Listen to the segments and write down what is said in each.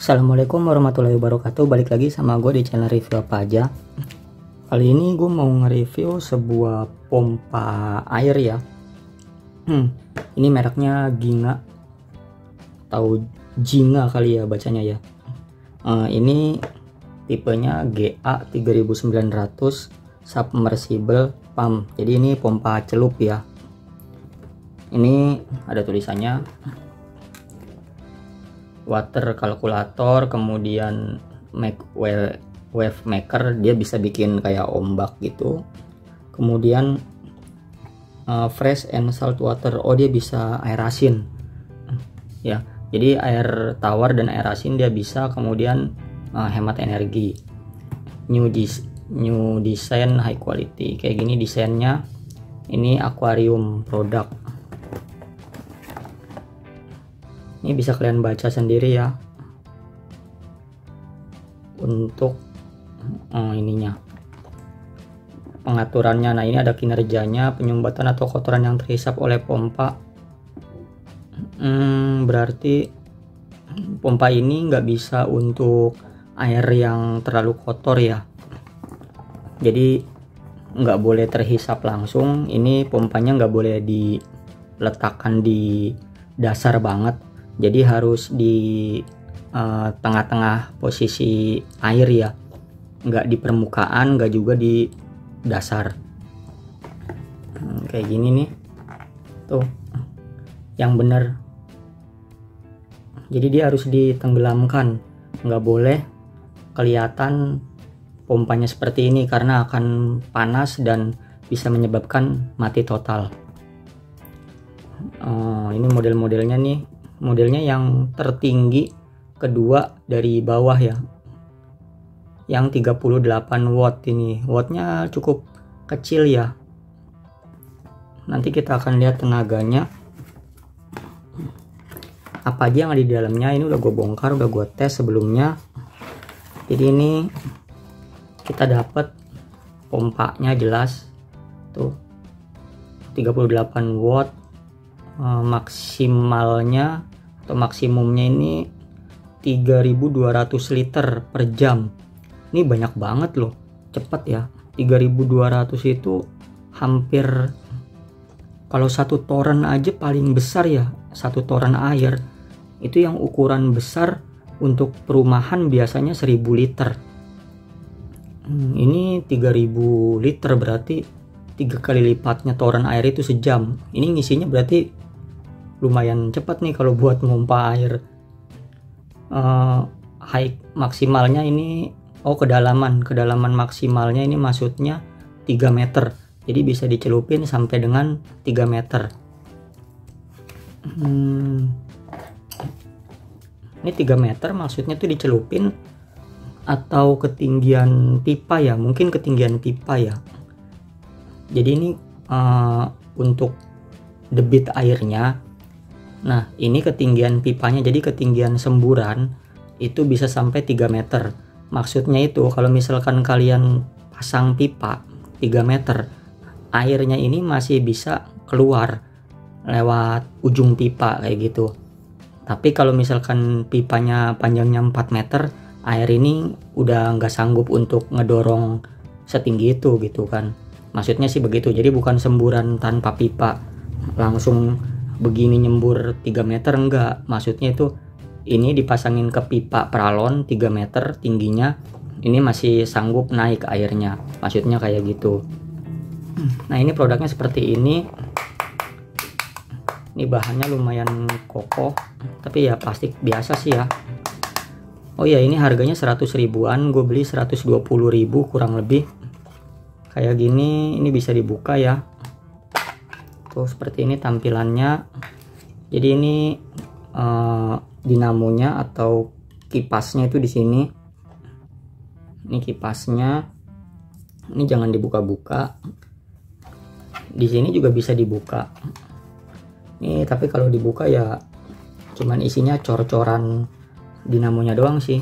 Assalamualaikum warahmatullahi wabarakatuh. Balik lagi sama gue di channel review apa aja. Kali ini gue mau nge-review sebuah pompa air ya. Ini mereknya Ginga atau Jinga kali ya bacanya ya. Ini tipenya GA3900 submersible pump. Jadi ini pompa celup ya. Ini ada tulisannya water calculator, kemudian wave maker, dia bisa bikin kayak ombak gitu. Kemudian fresh and salt water, dia bisa air asin ya. Jadi air tawar dan air asin dia bisa. Kemudian hemat energi. New design high quality, kayak gini desainnya. Ini aquarium product. Ini bisa kalian baca sendiri ya untuk ininya, pengaturannya. Nah, ini ada kinerjanya, penyumbatan atau kotoran yang terhisap oleh pompa. Berarti pompa ini nggak bisa untuk air yang terlalu kotor ya. Jadi nggak boleh terhisap langsung. Ini pompanya nggak boleh diletakkan di dasar banget. Jadi harus di tengah-tengah posisi air ya, nggak di permukaan, nggak juga di dasar. Kayak gini nih tuh yang bener. Jadi dia harus ditenggelamkan, nggak boleh kelihatan pompanya seperti ini karena akan panas dan bisa menyebabkan mati total. Ini model-modelnya nih, modelnya yang tertinggi kedua dari bawah ya, yang 38 watt. Ini wattnya cukup kecil ya. Nanti kita akan lihat tenaganya apa aja yang ada di dalamnya. Ini udah gue bongkar, udah gue tes sebelumnya. Jadi ini kita dapat pompanya jelas tuh 38 watt. Maksimalnya atau maksimumnya ini 3200 liter per jam. Ini banyak banget loh, cepet ya. 3200 itu hampir, kalau satu toren aja paling besar ya, satu toren air itu yang ukuran besar untuk perumahan biasanya 1000 liter. Ini 3000 liter, berarti 3 kali lipatnya toren air itu sejam. Ini ngisinya berarti lumayan cepat nih kalau buat ngompa air. High maksimalnya ini kedalaman maksimalnya ini maksudnya 3 meter. Jadi bisa dicelupin sampai dengan 3 meter. Ini 3 meter maksudnya tuh dicelupin atau ketinggian pipa ya, mungkin ketinggian pipa ya. Jadi ini untuk debit airnya. Nah, ini ketinggian pipanya, jadi ketinggian semburan itu bisa sampai 3 meter. Maksudnya itu kalau misalkan kalian pasang pipa 3 meter, airnya ini masih bisa keluar lewat ujung pipa kayak gitu. Tapi kalau misalkan pipanya panjangnya 4 meter, air ini udah nggak sanggup untuk ngedorong setinggi itu gitu kan. Maksudnya sih begitu. Jadi bukan semburan tanpa pipa langsung begini nyembur 3 meter, enggak. Maksudnya itu ini dipasangin ke pipa peralon 3 meter tingginya, ini masih sanggup naik airnya, maksudnya kayak gitu. Nah, ini produknya seperti ini. Ini bahannya lumayan kokoh, tapi ya plastik biasa sih ya. Oh ya, ini harganya 100 ribuan, gue beli 120 ribu kurang lebih. Kayak gini, ini bisa dibuka ya. Tuh seperti ini tampilannya. Jadi ini dinamonya atau kipasnya itu di sini. Ini kipasnya. Ini jangan dibuka-buka. Di sini juga bisa dibuka. Ini tapi kalau dibuka ya cuman isinya cor-coran dinamonya doang sih.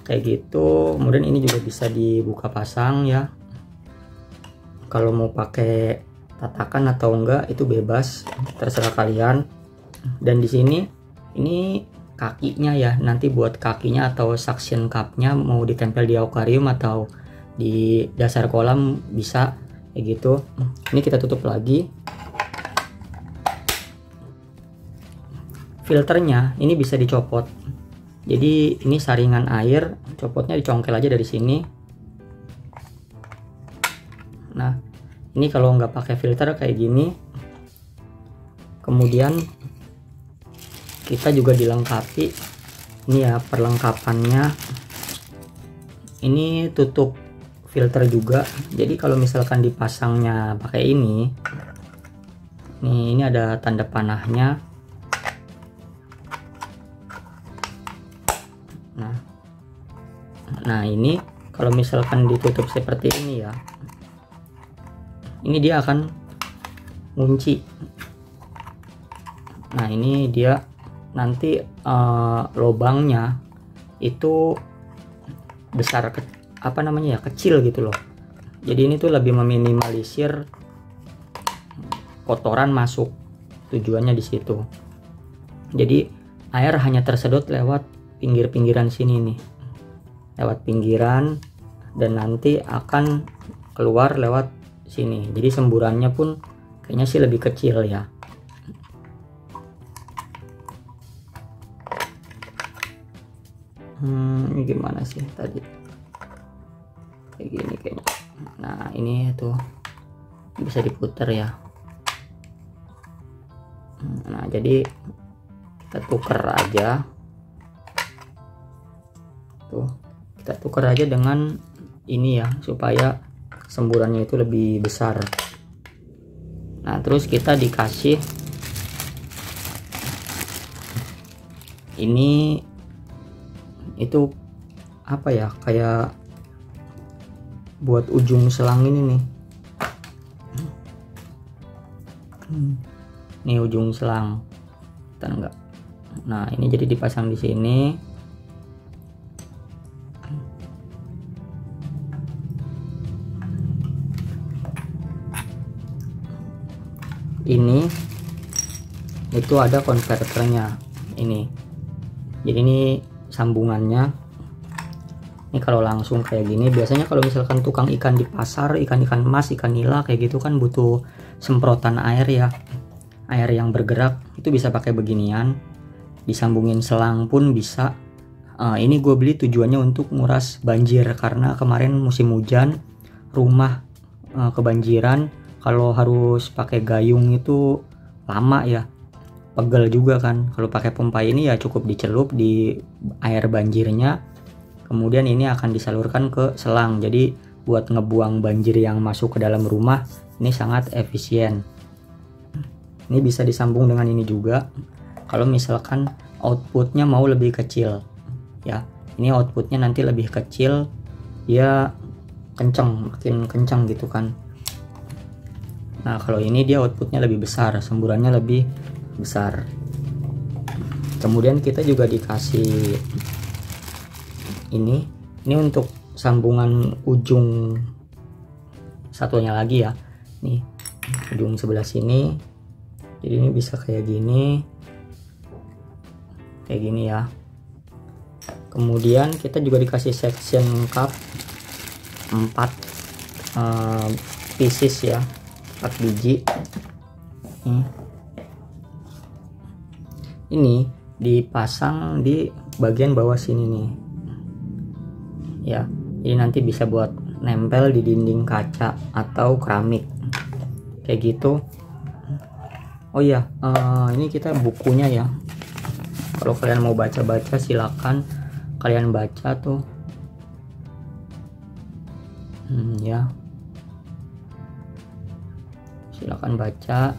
Kayak gitu. Kemudian ini juga bisa dibuka pasang ya. Kalau mau pakai tatakan atau enggak itu bebas, terserah kalian. Dan di sini ini kakinya ya, nanti buat kakinya atau suction cupnya mau ditempel di akuarium atau di dasar kolam bisa kayak gitu. Ini kita tutup lagi. Filternya ini bisa dicopot, jadi ini saringan air, copotnya dicongkel aja dari sini. Nah ini kalau nggak pakai filter kayak gini. Kemudian kita juga dilengkapi ini ya perlengkapannya, ini tutup filter juga. Jadi kalau misalkan dipasangnya pakai ini nih, ini ada tanda panahnya. Nah ini kalau misalkan ditutup seperti ini ya, ini dia akan ngunci. Nah ini dia nanti lubangnya itu besar apa namanya ya, kecil gitu loh. Jadi ini tuh lebih meminimalisir kotoran masuk, tujuannya di situ. Jadi air hanya tersedot lewat pinggir-pinggiran sini nih, lewat pinggiran, dan nanti akan keluar lewat sini. Jadi semburannya pun kayaknya sih lebih kecil ya. Ini gimana sih tadi, kayak gini kayaknya. Nah ini tuh bisa diputar ya. Nah jadi kita tuker aja tuh, kita tuker aja dengan ini ya, supaya semburannya itu lebih besar. Nah terus kita dikasih ini, itu apa ya, kayak buat ujung selang ini nih. Ini ujung selang, enggak. Nah ini jadi dipasang di sini. Ini itu ada konverternya ini, jadi ini sambungannya. Ini kalau langsung kayak gini, biasanya kalau misalkan tukang ikan di pasar, ikan-ikan emas, ikan nila kayak gitu kan butuh semprotan air ya, air yang bergerak, itu bisa pakai beginian, disambungin selang pun bisa. Ini gue beli tujuannya untuk nguras banjir, karena kemarin musim hujan rumah kebanjiran. Kalau harus pakai gayung itu lama ya, pegel juga kan. Kalau pakai pompa ini ya cukup dicelup di air banjirnya, kemudian ini akan disalurkan ke selang. Jadi buat ngebuang banjir yang masuk ke dalam rumah ini sangat efisien. Ini bisa disambung dengan ini juga kalau misalkan outputnya mau lebih kecil ya. Ini outputnya nanti lebih kecil, dia kenceng, makin kenceng gitu kan. Nah kalau ini dia outputnya lebih besar, semburannya lebih besar. Kemudian kita juga dikasih ini untuk sambungan ujung satunya lagi ya, nih ujung sebelah sini. Jadi ini bisa kayak gini ya. Kemudian kita juga dikasih section cup 4 pieces ya, 4 biji. Ini dipasang di bagian bawah sini nih ya. Ini nanti bisa buat nempel di dinding kaca atau keramik kayak gitu. Oh iya, ini kita bukunya ya, kalau kalian mau baca-baca silakan kalian baca tuh ya, silakan baca.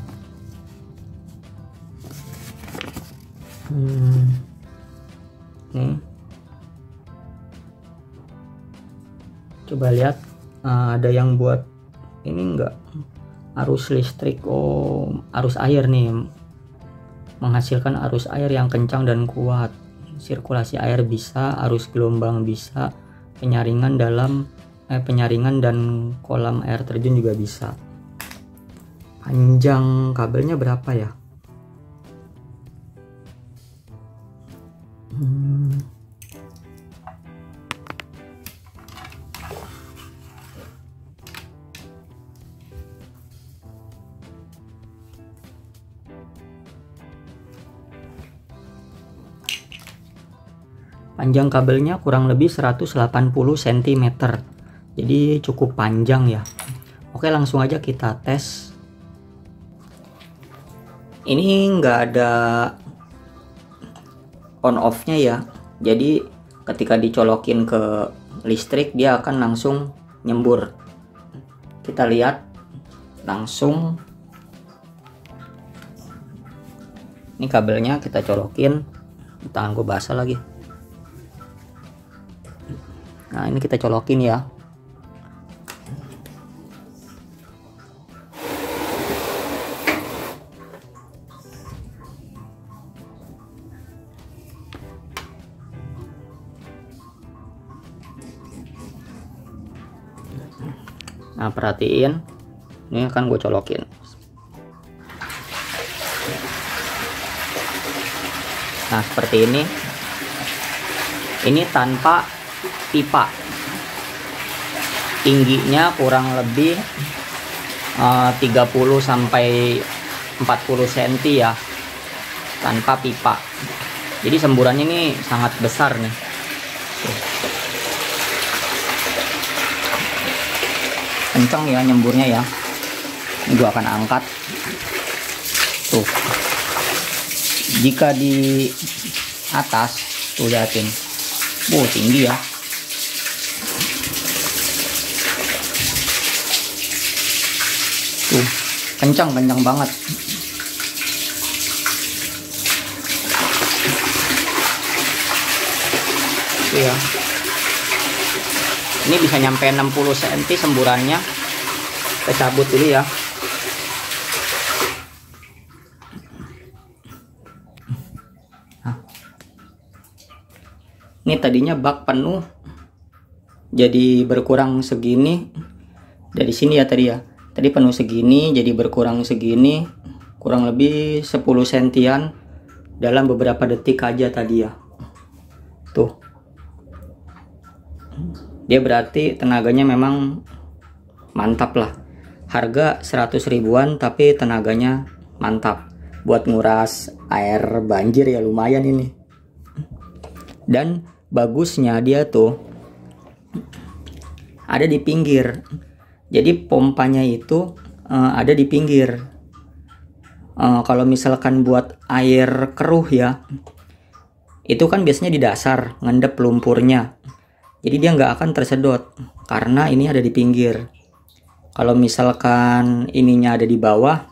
Nih coba lihat, ada yang buat ini enggak, arus listrik, arus air nih, menghasilkan arus air yang kencang dan kuat, sirkulasi air bisa, arus gelombang bisa, penyaringan dan kolam air terjun juga bisa. Panjang kabelnya berapa ya? Panjang kabelnya kurang lebih 180 cm, jadi cukup panjang ya. Oke, langsung aja kita tes. Ini nggak ada on off nya ya, jadi ketika dicolokin ke listrik dia akan langsung nyembur. Kita lihat langsung, ini kabelnya kita colokin. Tangan gue basah lagi. Nah, ini kita colokin ya. Nah, perhatiin, ini akan gue colokin. Nah, seperti ini. Ini tanpa pipa. Tingginya kurang lebih 30 sampai 40 cm ya, tanpa pipa. Jadi semburannya ini sangat besar nih. Kencang ya nyemburnya ya. Ini gua akan angkat. Tuh. Jika di atas, tuh liatin. Tinggi ya. Tuh, kencang banget. Tuh ya. Ini bisa nyampe 60 cm semburannya. Kita cabut dulu ya. Nah. Ini tadinya bak penuh, jadi berkurang segini. Dari sini ya tadi ya. Tadi penuh segini, jadi berkurang segini. Kurang lebih 10 sentian dalam beberapa detik aja tadi ya. Tuh. Dia berarti tenaganya memang mantap lah. Harga 100 ribuan tapi tenaganya mantap. Buat nguras air banjir ya lumayan ini. Dan bagusnya dia tuh ada di pinggir. Jadi pompanya itu ada di pinggir. Kalau misalkan buat air keruh ya, itu kan biasanya di dasar ngendep lumpurnya. Jadi dia nggak akan tersedot karena ini ada di pinggir. Kalau misalkan ininya ada di bawah,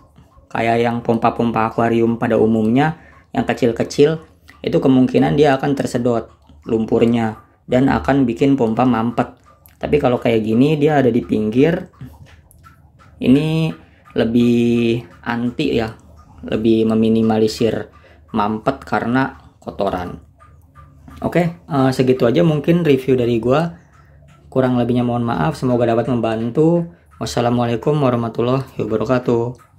kayak yang pompa-pompa akuarium pada umumnya, yang kecil-kecil, itu kemungkinan dia akan tersedot lumpurnya dan akan bikin pompa mampet. Tapi kalau kayak gini dia ada di pinggir, ini lebih anti ya, lebih meminimalisir mampet karena kotoran. Oke, segitu aja mungkin review dari gua. Kurang lebihnya mohon maaf, semoga dapat membantu. Wassalamualaikum warahmatullahi wabarakatuh.